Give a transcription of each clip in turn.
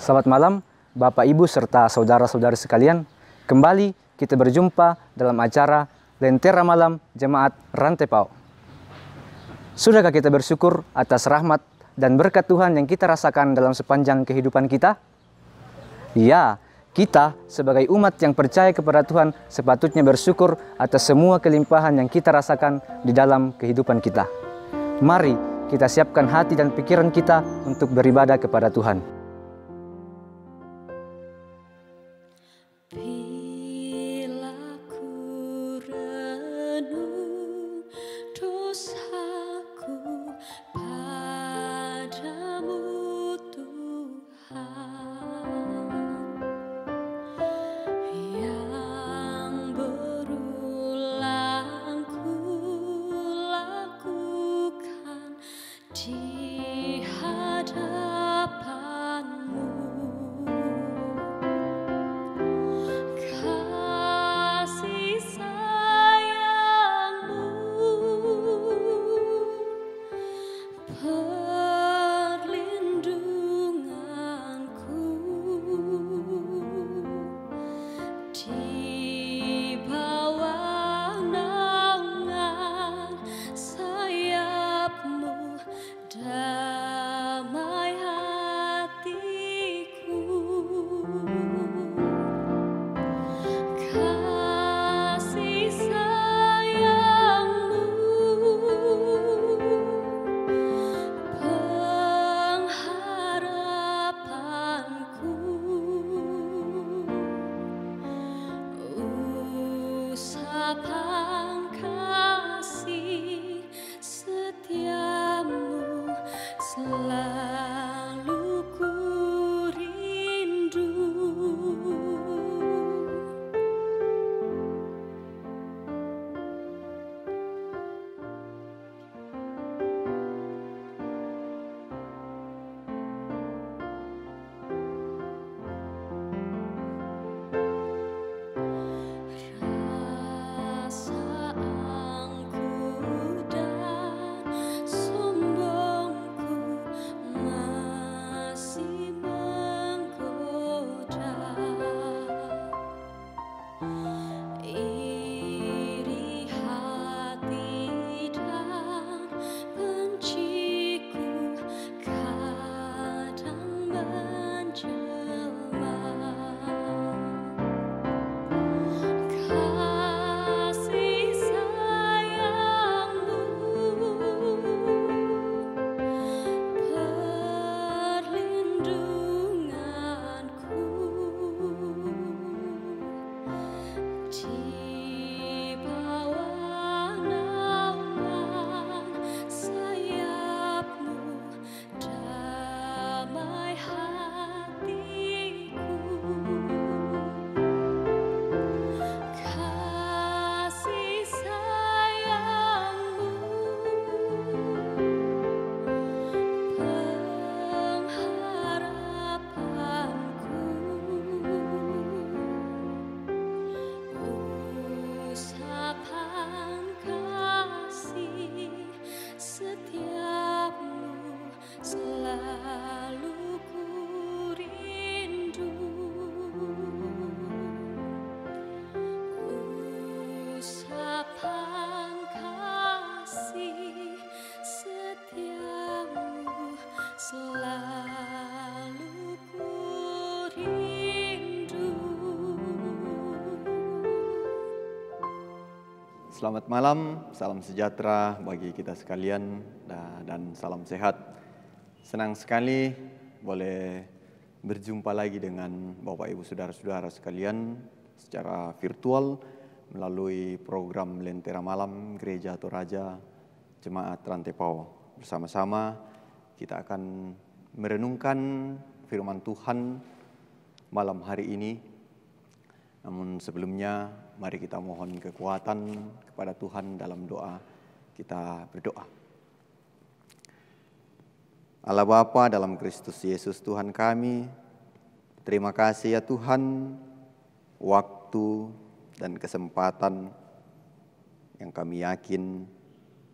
Selamat malam, Bapak, Ibu, serta saudara-saudari sekalian. Kembali kita berjumpa dalam acara Lentera Malam Jemaat Rantai Pao. Sudahkah kita bersyukur atas rahmat dan berkat Tuhan yang kita rasakan dalam sepanjang kehidupan kita? Ya, kita sebagai umat yang percaya kepada Tuhan sepatutnya bersyukur atas semua kelimpahan yang kita rasakan di dalam kehidupan kita. Mari kita siapkan hati dan pikiran kita untuk beribadah kepada Tuhan. Selamat malam, salam sejahtera bagi kita sekalian dan salam sehat. Senang sekali boleh berjumpa lagi dengan Bapak Ibu Saudara-saudara sekalian secara virtual melalui program Lentera Malam Gereja Toraja Jemaat Rantai Pao. Bersama-sama kita akan merenungkan firman Tuhan malam hari ini. Namun sebelumnya mari kita mohon kekuatan kepada Tuhan dalam doa. Kita berdoa. Allah Bapa dalam Kristus Yesus Tuhan kami, terima kasih ya Tuhan, waktu dan kesempatan yang kami yakin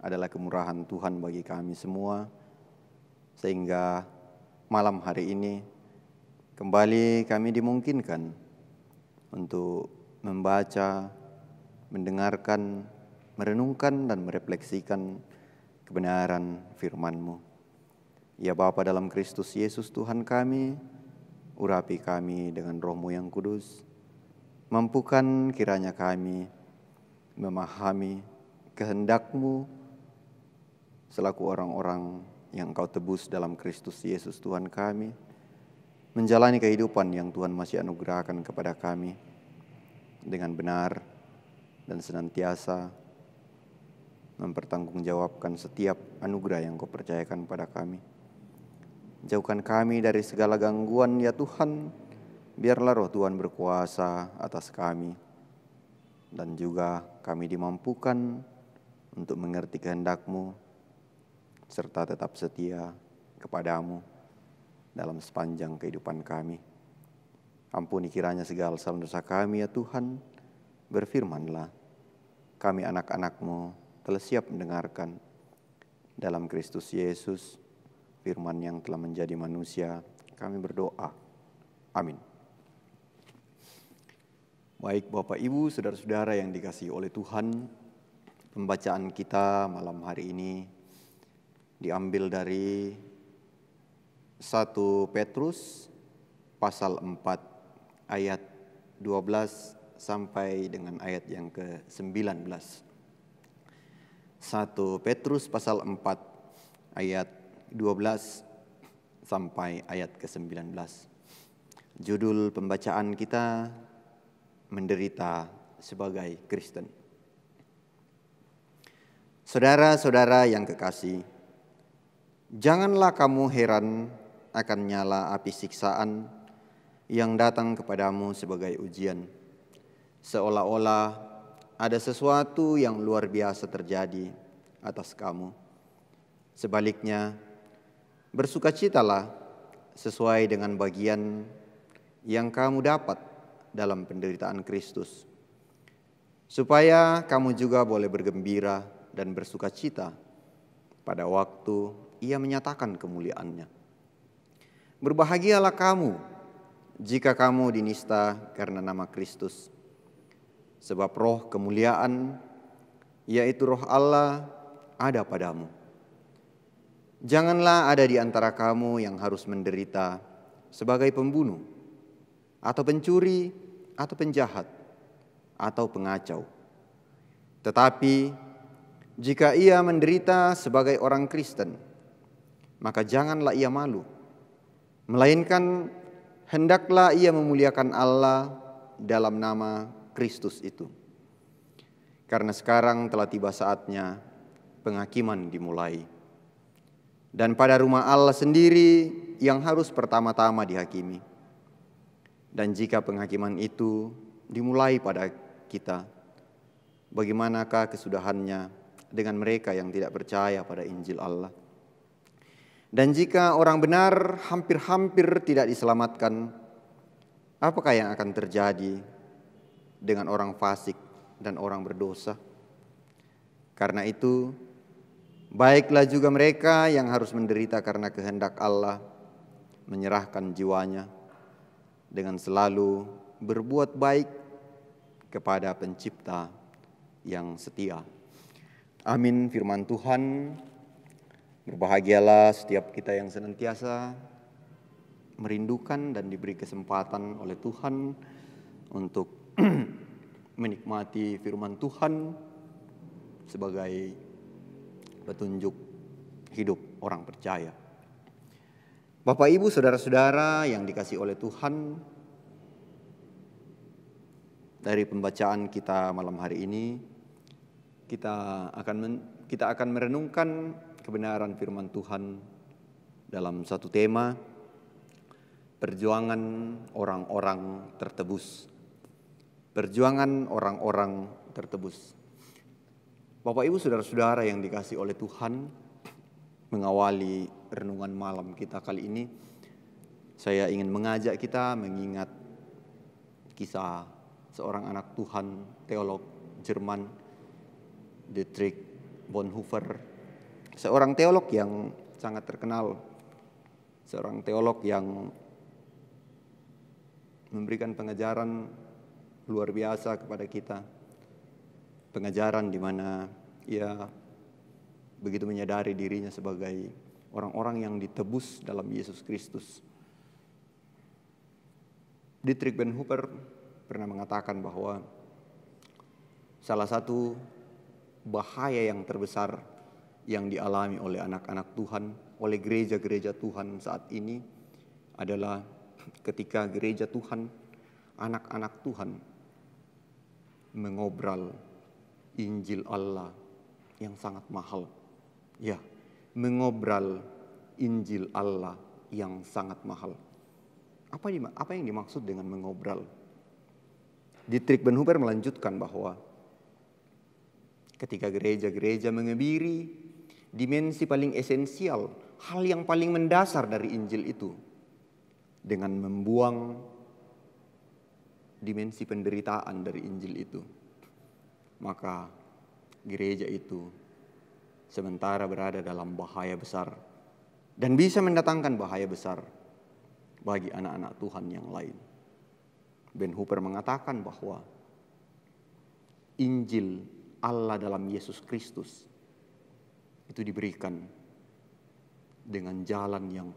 adalah kemurahan Tuhan bagi kami semua, sehingga malam hari ini kembali kami dimungkinkan untuk membaca, mendengarkan, merenungkan dan merefleksikan kebenaran firman-Mu. Ya Bapa dalam Kristus Yesus Tuhan kami, urapi kami dengan Roh-Mu yang kudus, mampukan kiranya kami memahami kehendak-Mu selaku orang-orang yang Engkau tebus dalam Kristus Yesus Tuhan kami, menjalani kehidupan yang Tuhan masih anugerahkan kepada kami dengan benar dan senantiasa mempertanggungjawabkan setiap anugerah yang Kau percayakan pada kami. Jauhkan kami dari segala gangguan ya Tuhan, biarlah Roh Tuhan berkuasa atas kami, dan juga kami dimampukan untuk mengerti kehendak-Mu, serta tetap setia kepadamu dalam sepanjang kehidupan kami. Ampuni kiranya segala salah dosa kami ya Tuhan. Berfirmanlah, kami anak-anak-Mu telah siap mendengarkan. Dalam Kristus Yesus, firman yang telah menjadi manusia, kami berdoa. Amin. Baik Bapak Ibu, saudara-saudara yang dikasihi oleh Tuhan, pembacaan kita malam hari ini diambil dari 1 Petrus pasal 4 ayat 12 sampai dengan ayat yang ke-19. 1 Petrus pasal 4 ayat 12 sampai ayat ke-19. Judul pembacaan kita, menderita sebagai Kristen. Saudara-saudara yang kekasih, janganlah kamu heran akan nyala api siksaan yang datang kepadamu sebagai ujian, seolah-olah ada sesuatu yang luar biasa terjadi atas kamu. Sebaliknya, bersukacitalah sesuai dengan bagian yang kamu dapat dalam penderitaan Kristus, supaya kamu juga boleh bergembira dan bersukacita pada waktu Ia menyatakan kemuliaannya. Berbahagialah kamu jika kamu dinista karena nama Kristus, sebab roh kemuliaan, yaitu roh Allah, ada padamu. Janganlah ada di antara kamu yang harus menderita sebagai pembunuh, atau pencuri, atau penjahat, atau pengacau. Tetapi jika ia menderita sebagai orang Kristen, maka janganlah ia malu, melainkan hendaklah ia memuliakan Allah dalam nama Kristus itu. Karena sekarang telah tiba saatnya penghakiman dimulai. Dan pada rumah Allah sendiri yang harus pertama-tama dihakimi. Dan jika penghakiman itu dimulai pada kita, bagaimanakah kesudahannya dengan mereka yang tidak percaya pada Injil Allah? Dan jika orang benar hampir-hampir tidak diselamatkan, apakah yang akan terjadi dengan orang fasik dan orang berdosa? Karena itu, baiklah juga mereka yang harus menderita karena kehendak Allah, menyerahkan jiwanya dengan selalu berbuat baik kepada Pencipta yang setia. Amin firman Tuhan. Berbahagialah setiap kita yang senantiasa merindukan dan diberi kesempatan oleh Tuhan untuk menikmati firman Tuhan sebagai petunjuk hidup orang percaya. Bapak Ibu saudara-saudara yang dikasihi oleh Tuhan, dari pembacaan kita malam hari ini kita akan merenungkan kebenaran firman Tuhan dalam satu tema, perjuangan orang-orang tertebus. Perjuangan orang-orang tertebus. Bapak Ibu saudara-saudara yang dikasihi oleh Tuhan, mengawali renungan malam kita kali ini, saya ingin mengajak kita mengingat kisah seorang anak Tuhan, teolog Jerman, Dietrich Bonhoeffer, seorang teolog yang sangat terkenal, seorang teolog yang memberikan pengajaran luar biasa kepada kita. Pengajaran di mana ia begitu menyadari dirinya sebagai orang-orang yang ditebus dalam Yesus Kristus. Dietrich Bonhoeffer pernah mengatakan bahwa salah satu bahaya yang terbesar yang dialami oleh anak-anak Tuhan, oleh gereja-gereja Tuhan saat ini adalah ketika gereja Tuhan, anak-anak Tuhan mengobral Injil Allah yang sangat mahal. Ya, mengobral Injil Allah yang sangat mahal. Apa yang dimaksud dengan mengobral? Dietrich Bonhoeffer melanjutkan bahwa ketika gereja-gereja mengebiri dimensi paling esensial, hal yang paling mendasar dari Injil itu, dengan membuang dimensi penderitaan dari Injil itu, maka gereja itu sementara berada dalam bahaya besar dan bisa mendatangkan bahaya besar bagi anak-anak Tuhan yang lain. Bonhoeffer mengatakan bahwa Injil Allah dalam Yesus Kristus itu diberikan dengan jalan yang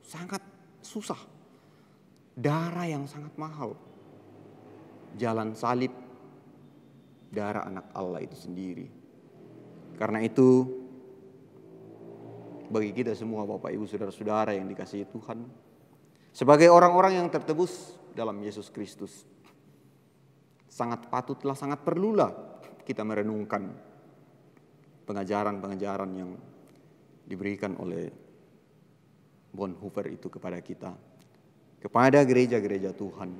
sangat susah, darah yang sangat mahal, jalan salib, darah anak Allah itu sendiri. Karena itu bagi kita semua Bapak Ibu Saudara-saudara yang dikasihi Tuhan, sebagai orang-orang yang tertebus dalam Yesus Kristus, sangat patutlah, sangat perlulah kita merenungkan pengajaran-pengajaran yang diberikan oleh Bonhoeffer itu kepada kita, kepada gereja-gereja Tuhan,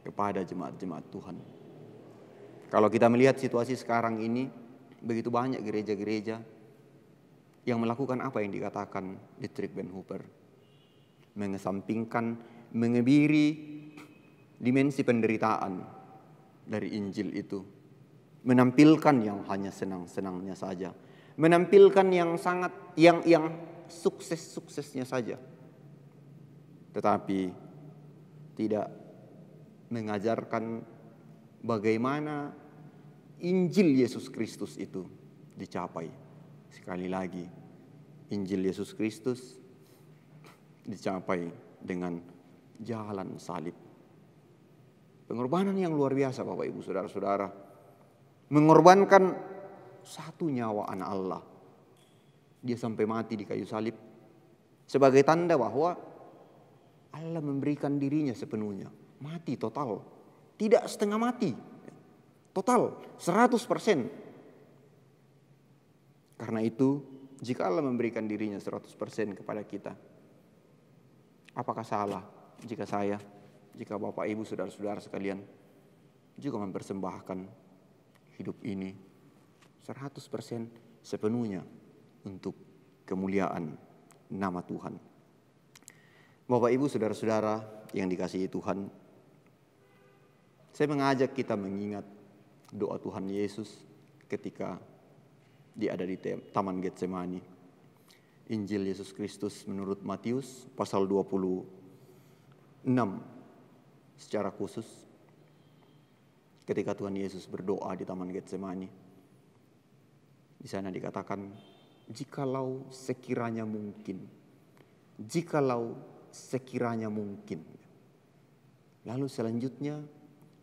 kepada jemaat-jemaat Tuhan. Kalau kita melihat situasi sekarang ini, begitu banyak gereja-gereja yang melakukan apa yang dikatakan Dietrich Bonhoeffer, mengesampingkan, mengebiri dimensi penderitaan dari Injil itu, menampilkan yang hanya senang-senangnya saja, menampilkan yang sangat yang sukses-suksesnya saja, tetapi tidak mengajarkan bagaimana Injil Yesus Kristus itu dicapai. Sekali lagi, Injil Yesus Kristus dicapai dengan jalan salib. Pengorbanan yang luar biasa Bapak Ibu Saudara-saudara. Mengorbankan satu nyawa anak Allah. Dia sampai mati di kayu salib. Sebagai tanda bahwa Allah memberikan dirinya sepenuhnya. Mati total. Tidak setengah mati. Total 100%. Karena itu jika Allah memberikan dirinya 100% kepada kita, apakah salah jika saya, jika Bapak Ibu Saudara-saudara sekalian juga mempersembahkan hidup ini 100% sepenuhnya untuk kemuliaan nama Tuhan. Bapak Ibu Saudara-saudara yang dikasihi Tuhan, saya mengajak kita mengingat doa Tuhan Yesus ketika dia ada di Taman Getsemani. Injil Yesus Kristus menurut Matius pasal 26 secara khusus ketika Tuhan Yesus berdoa di Taman Getsemani. Di sana dikatakan, jikalau sekiranya mungkin. Lalu selanjutnya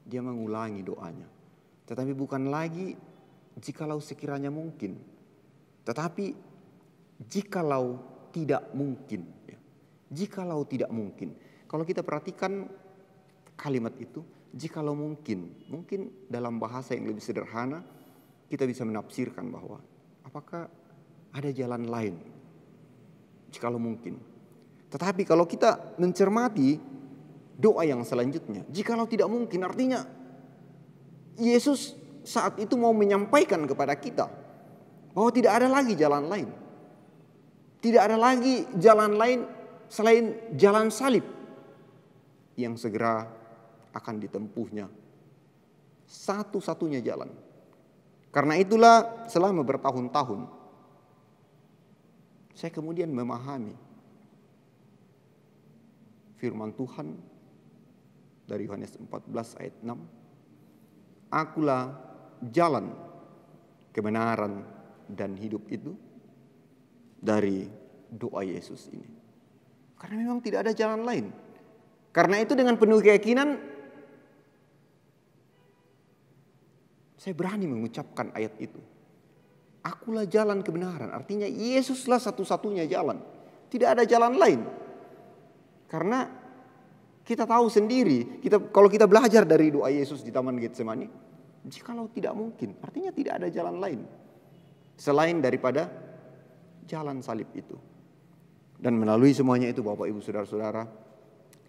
dia mengulangi doanya. Tetapi bukan lagi jikalau sekiranya mungkin, tetapi jikalau tidak mungkin. Jikalau tidak mungkin. Kalau kita perhatikan kalimat itu, jikalau mungkin. Mungkin dalam bahasa yang lebih sederhana kita bisa menafsirkan bahwa apakah ada jalan lain jikalau mungkin. Tetapi kalau kita mencermati doa yang selanjutnya, jikalau tidak mungkin, artinya Yesus saat itu mau menyampaikan kepada kita bahwa tidak ada lagi jalan lain. Tidak ada lagi jalan lain selain jalan salib yang segera akan ditempuhnya. Satu-satunya jalan Karena itulah selama bertahun-tahun saya kemudian memahami firman Tuhan dari Yohanes 14 ayat 6. Akulah jalan, kebenaran, dan hidup itu, dari doa Yesus ini. Karena memang tidak ada jalan lain. Karena itu dengan penuh keyakinan saya berani mengucapkan ayat itu. Akulah jalan kebenaran. Artinya Yesuslah satu-satunya jalan. Tidak ada jalan lain. Karena kita tahu sendiri, kalau kita belajar dari doa Yesus di Taman Getsemani, jikalau tidak mungkin, artinya tidak ada jalan lain selain daripada jalan salib itu. Dan melalui semuanya itu Bapak Ibu Saudara-saudara,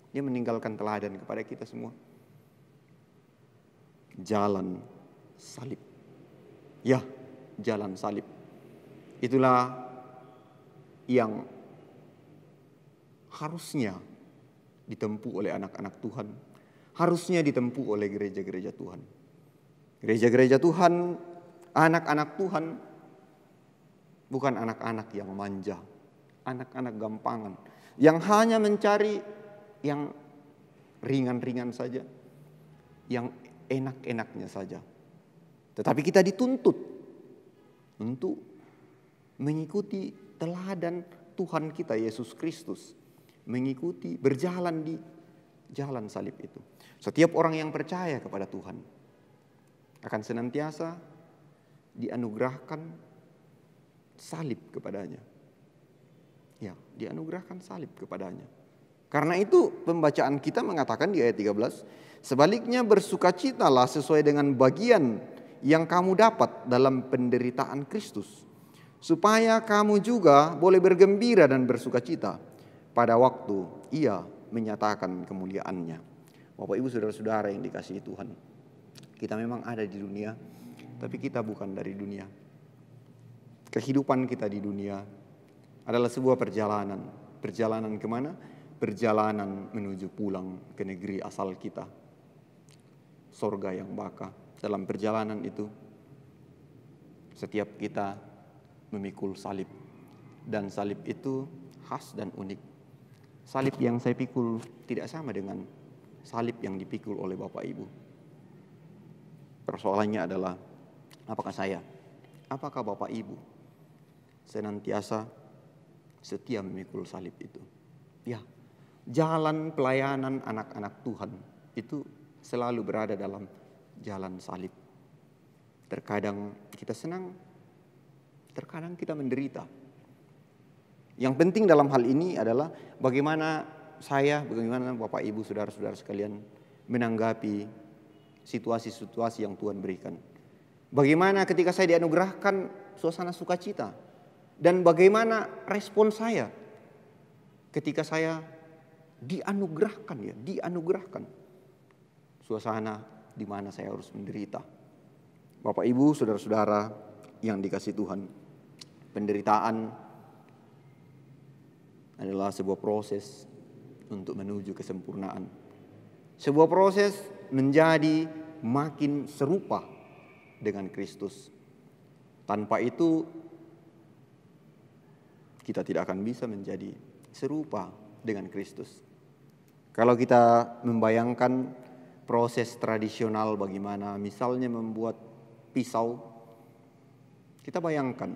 dia meninggalkan teladan kepada kita semua. Jalan salib. Ya, jalan salib. Itulah yang harusnya ditempuh oleh anak-anak Tuhan. Harusnya ditempuh oleh gereja-gereja Tuhan. Gereja-gereja Tuhan, anak-anak Tuhan, bukan anak-anak yang manja, anak-anak gampangan, yang hanya mencari yang ringan-ringan saja, yang enak-enaknya saja. Tetapi kita dituntut untuk mengikuti teladan Tuhan kita Yesus Kristus, mengikuti, berjalan di jalan salib itu. Setiap orang yang percaya kepada Tuhan akan senantiasa dianugerahkan salib kepadanya. Ya, dianugerahkan salib kepadanya. Karena itu pembacaan kita mengatakan di ayat 13, sebaliknya bersukacitalah sesuai dengan bagian yang kamu dapat dalam penderitaan Kristus, supaya kamu juga boleh bergembira dan bersukacita pada waktu Ia menyatakan kemuliaannya. Bapak Ibu Saudara-saudara yang dikasihi Tuhan, kita memang ada di dunia, tapi kita bukan dari dunia. Kehidupan kita di dunia adalah sebuah perjalanan. Perjalanan kemana? Perjalanan menuju pulang ke negeri asal kita, sorga yang baka. Dalam perjalanan itu, setiap kita memikul salib. Dan salib itu khas dan unik. Salib yang saya pikul tidak sama dengan salib yang dipikul oleh Bapak Ibu. Persoalannya adalah, apakah Bapak Ibu senantiasa setia memikul salib itu? Ya, jalan pelayanan anak-anak Tuhan itu selalu berada dalam jalan salib. Terkadang kita senang, terkadang kita menderita. Yang penting dalam hal ini adalah bagaimana Bapak Ibu Saudara-saudara sekalian menanggapi situasi-situasi yang Tuhan berikan. Bagaimana ketika saya dianugerahkan suasana sukacita, dan bagaimana respon saya ketika saya dianugerahkan suasana di mana saya harus menderita. Bapak Ibu Saudara-saudara yang dikasihi Tuhan, penderitaan adalah sebuah proses untuk menuju kesempurnaan. Sebuah proses menjadi makin serupa dengan Kristus. Tanpa itu kita tidak akan bisa menjadi serupa dengan Kristus. Kalau kita membayangkan proses tradisional bagaimana misalnya membuat pisau, kita bayangkan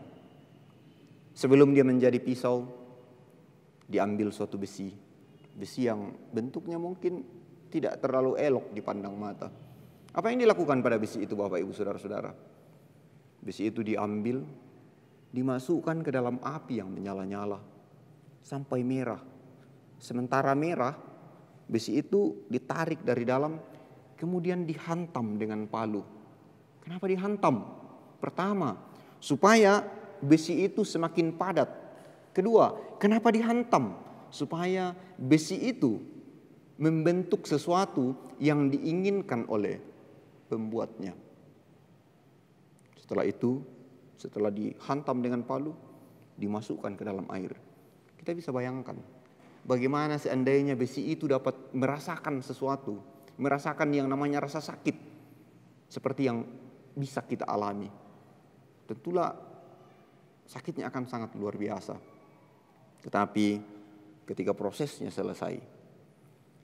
sebelum dia menjadi pisau, diambil suatu besi yang bentuknya mungkin tidak terlalu elok dipandang mata. Apa yang dilakukan pada besi itu Bapak Ibu Saudara-saudara? Besi itu diambil, dimasukkan ke dalam api yang menyala-nyala sampai merah. Sementara merah, besi itu ditarik dari dalam, kemudian dihantam dengan palu. Kenapa dihantam? Pertama, supaya besi itu semakin padat. Kedua, kenapa dihantam? Supaya besi itu membentuk sesuatu yang diinginkan oleh pembuatnya. Setelah itu, setelah dihantam dengan palu, dimasukkan ke dalam air. Kita bisa bayangkan bagaimana seandainya besi itu dapat merasakan sesuatu, merasakan yang namanya rasa sakit, seperti yang bisa kita alami. tentulah sakitnya akan sangat luar biasa. Tetapi ketika prosesnya selesai,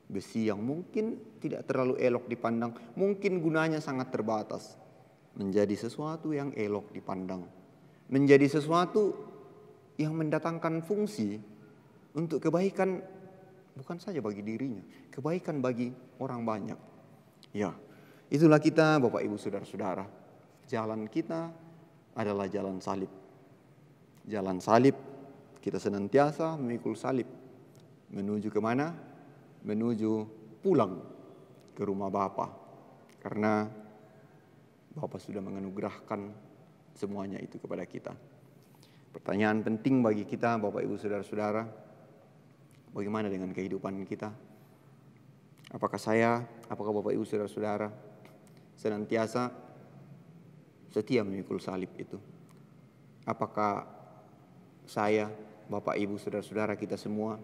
besi yang mungkin tidak terlalu elok dipandang, mungkin gunanya sangat terbatas, menjadi sesuatu yang elok dipandang, menjadi sesuatu yang mendatangkan fungsi untuk kebaikan bukan saja bagi dirinya, kebaikan bagi orang banyak. Ya, itulah kita Bapak Ibu Saudara-saudara. Jalan kita adalah jalan salib. Jalan salib, kita senantiasa memikul salib. Menuju kemana? Menuju pulang ke rumah Bapa. Karena Bapa sudah menganugerahkan semuanya itu kepada kita. Pertanyaan penting bagi kita Bapak Ibu Saudara-saudara, bagaimana dengan kehidupan kita? Apakah Bapak Ibu Saudara-saudara senantiasa setia memikul salib itu? Apakah saya, Bapak Ibu Saudara-saudara kita semua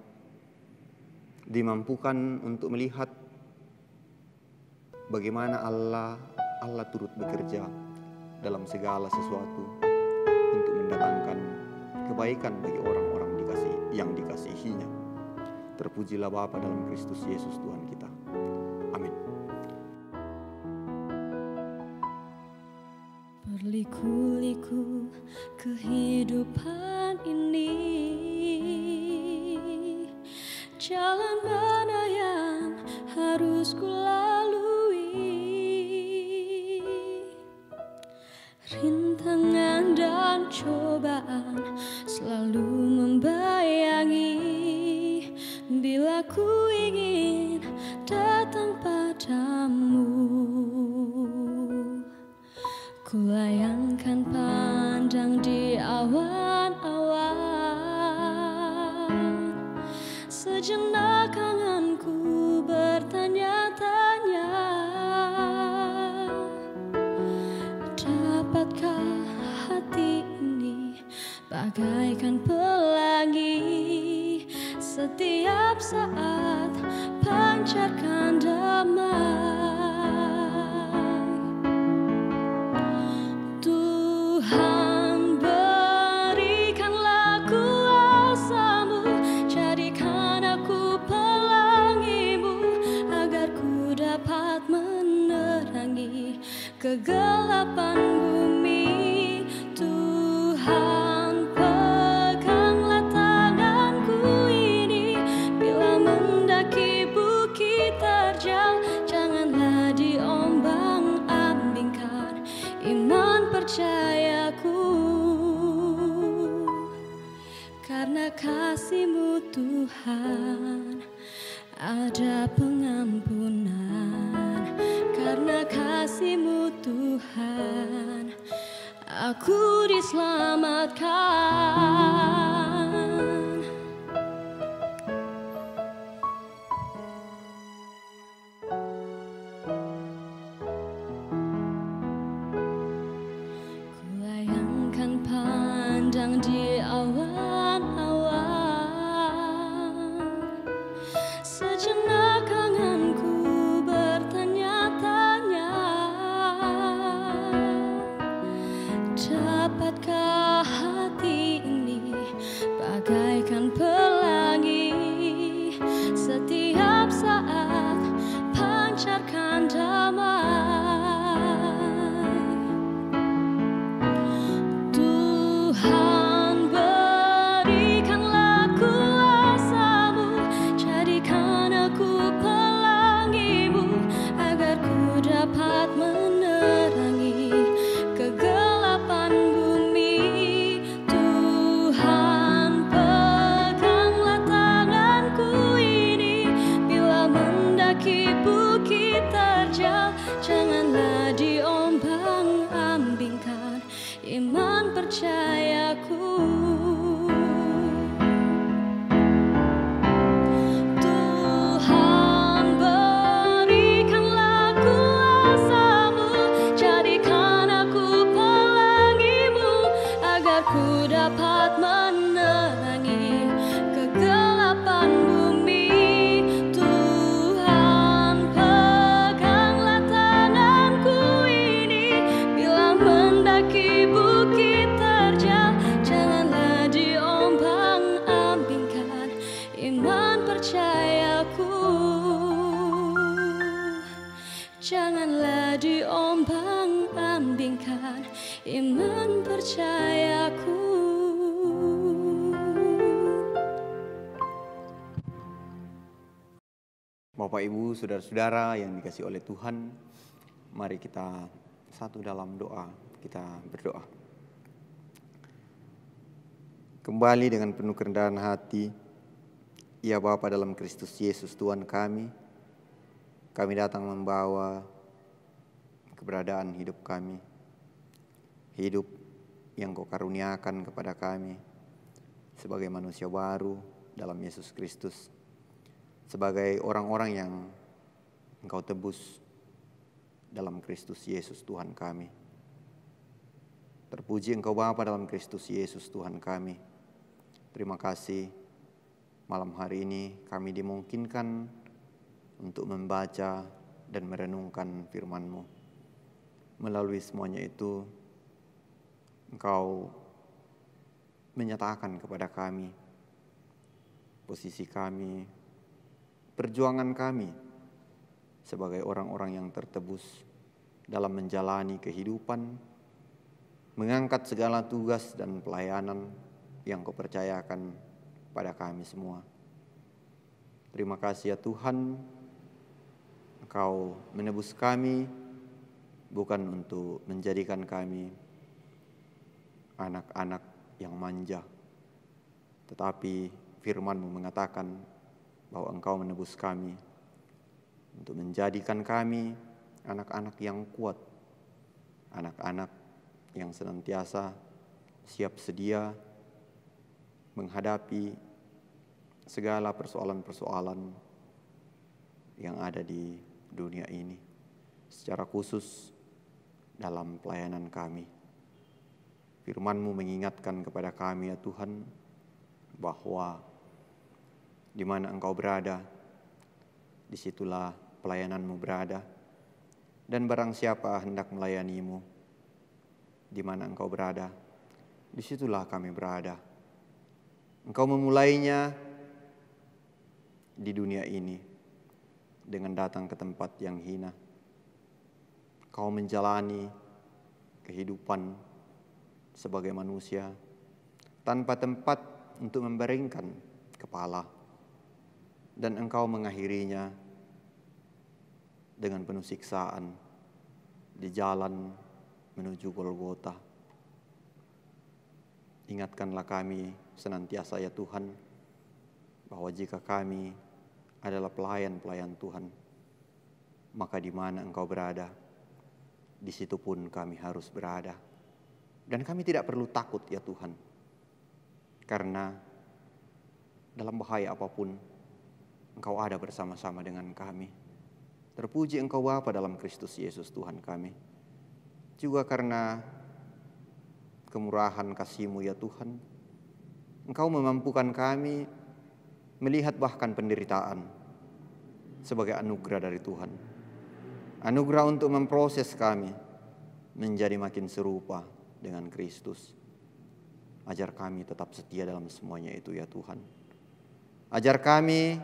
dimampukan untuk melihat bagaimana Allah turut bekerja dalam segala sesuatu untuk mendatangkan kebaikan bagi orang-orang yang dikasihinya. Terpujilah Bapa dalam Kristus Yesus Tuhan kita. Amin. Berliku-liku kehidupan ini, jalan mana yang harus ku lalui? Rintangan dan cobaan selalu membayangi. Bila ku ingin datang padamu, ku layangkan pandang di awan-awan. Sejenak kanganku bertanya-tanya, dapatkah hati ini bagaikan pelangi setiap saat pancarkan damai? Tuhan, berikanlah kuasa-Mu, jadikan aku pelangi-Mu, agar ku dapat menerangi kegelapan bumi. Tuhan, peganglah tanganku ini, bila mendaki bukit terjal, janganlah diombang-ambingkan iman percayaku. Karena kasih-Mu Tuhan ada pengampunan, karena kasih-Mu Tuhan aku diselamatkan. Ku layangkan pandang di awan-awan. Sejenak kanganku bertanya-tanya, dapatkah hati ini bagaikan pelangi setiap saat pancarkan damai? Tuhan, berikanlah kuasa-Mu, jadikan aku pelangi-Mu, agar ku dapat menerangi kegelapan bumi. Tuhan, peganglah tanganku ini, bila mendaki bukit terjal, janganlah diombang-ambingkan iman percayaku. Tuhan, berikanlah kuasa-Mu, jadikan aku pelangi-Mu, agar ku dapat menerangi kegelapan bumi. Tuhan, peganglah tanganku ini, bila mendaki bukit percayaku. Bapak, Ibu, saudara-saudara yang dikasihi oleh Tuhan, mari kita satu dalam doa, kita berdoa. Kembali dengan penuh kerendahan hati, ya Bapa dalam Kristus Yesus Tuhan kami datang membawa keberadaan hidup kami, hidup yang Kau karuniakan kepada kami sebagai manusia baru dalam Yesus Kristus, sebagai orang-orang yang Engkau tebus dalam Kristus Yesus Tuhan kami. Terpuji Engkau Bapa dalam Kristus Yesus Tuhan kami. Terima kasih malam hari ini kami dimungkinkan untuk membaca dan merenungkan firman-Mu. Melalui semuanya itu, Engkau menyatakan kepada kami posisi kami, perjuangan kami sebagai orang-orang yang tertebus dalam menjalani kehidupan, mengangkat segala tugas dan pelayanan yang Kau percayakan pada kami semua. Terima kasih ya Tuhan, Engkau menebus kami bukan untuk menjadikan kami anak-anak yang manja, tetapi firman-Mu mengatakan bahwa Engkau menebus kami untuk menjadikan kami anak-anak yang kuat, anak-anak yang senantiasa siap sedia menghadapi segala persoalan-persoalan yang ada di dunia ini, secara khusus dalam pelayanan kami. Firman-Mu mengingatkan kepada kami ya Tuhan, bahwa di mana Engkau berada, disitulah pelayanan-Mu berada. Dan barang siapa hendak melayani-Mu, di mana Engkau berada, disitulah kami berada. Engkau memulainya di dunia ini dengan datang ke tempat yang hina. Kau menjalani kehidupan sebagai manusia tanpa tempat untuk membaringkan kepala. Dan Engkau mengakhirinya dengan penuh siksaan di jalan menuju Golgota. Ingatkanlah kami senantiasa ya Tuhan, bahwa jika kami adalah pelayan-pelayan Tuhan, maka di mana Engkau berada, di situ pun kami harus berada. Dan kami tidak perlu takut ya Tuhan, karena dalam bahaya apapun, Engkau ada bersama-sama dengan kami. Terpuji Engkau Bapa dalam Kristus Yesus Tuhan kami. Juga karena kemurahan kasih-Mu ya Tuhan, Engkau memampukan kami melihat bahkan penderitaan sebagai anugerah dari Tuhan. Anugerah untuk memproses kami menjadi makin serupa dengan Kristus. Ajar kami tetap setia dalam semuanya itu ya Tuhan. Ajar kami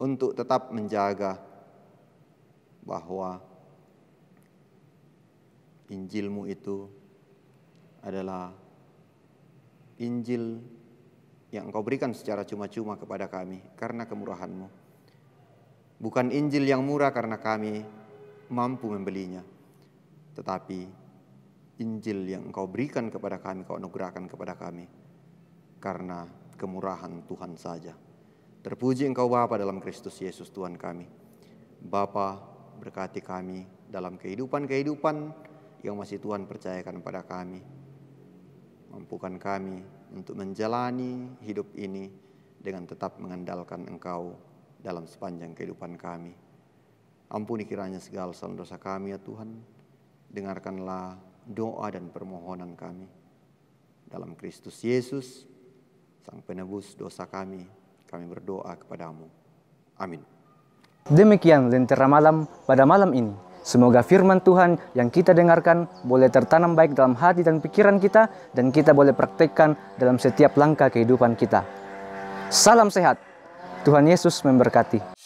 untuk tetap menjaga bahwa Injil-Mu itu adalah Injil yang Engkau berikan secara cuma-cuma kepada kami karena kemurahan-Mu. Bukan Injil yang murah karena kami mampu membelinya, tetapi Injil yang Engkau berikan kepada kami, Kau anugerahkan kepada kami karena kemurahan Tuhan saja. Terpuji Engkau Bapa dalam Kristus Yesus Tuhan kami. Bapa, berkati kami dalam kehidupan-kehidupan yang masih Tuhan percayakan pada kami. Mampukan kami untuk menjalani hidup ini dengan tetap mengandalkan Engkau dalam sepanjang kehidupan kami. Ampuni kiranya segala dosa kami ya Tuhan. Dengarkanlah doa dan permohonan kami. Dalam Kristus Yesus, Sang Penebus dosa kami berdoa kepadamu. Amin. Demikian Lentera Malam pada malam ini. Semoga firman Tuhan yang kita dengarkan boleh tertanam baik dalam hati dan pikiran kita, dan kita boleh praktekkan dalam setiap langkah kehidupan kita. Salam sehat. Tuhan Yesus memberkati.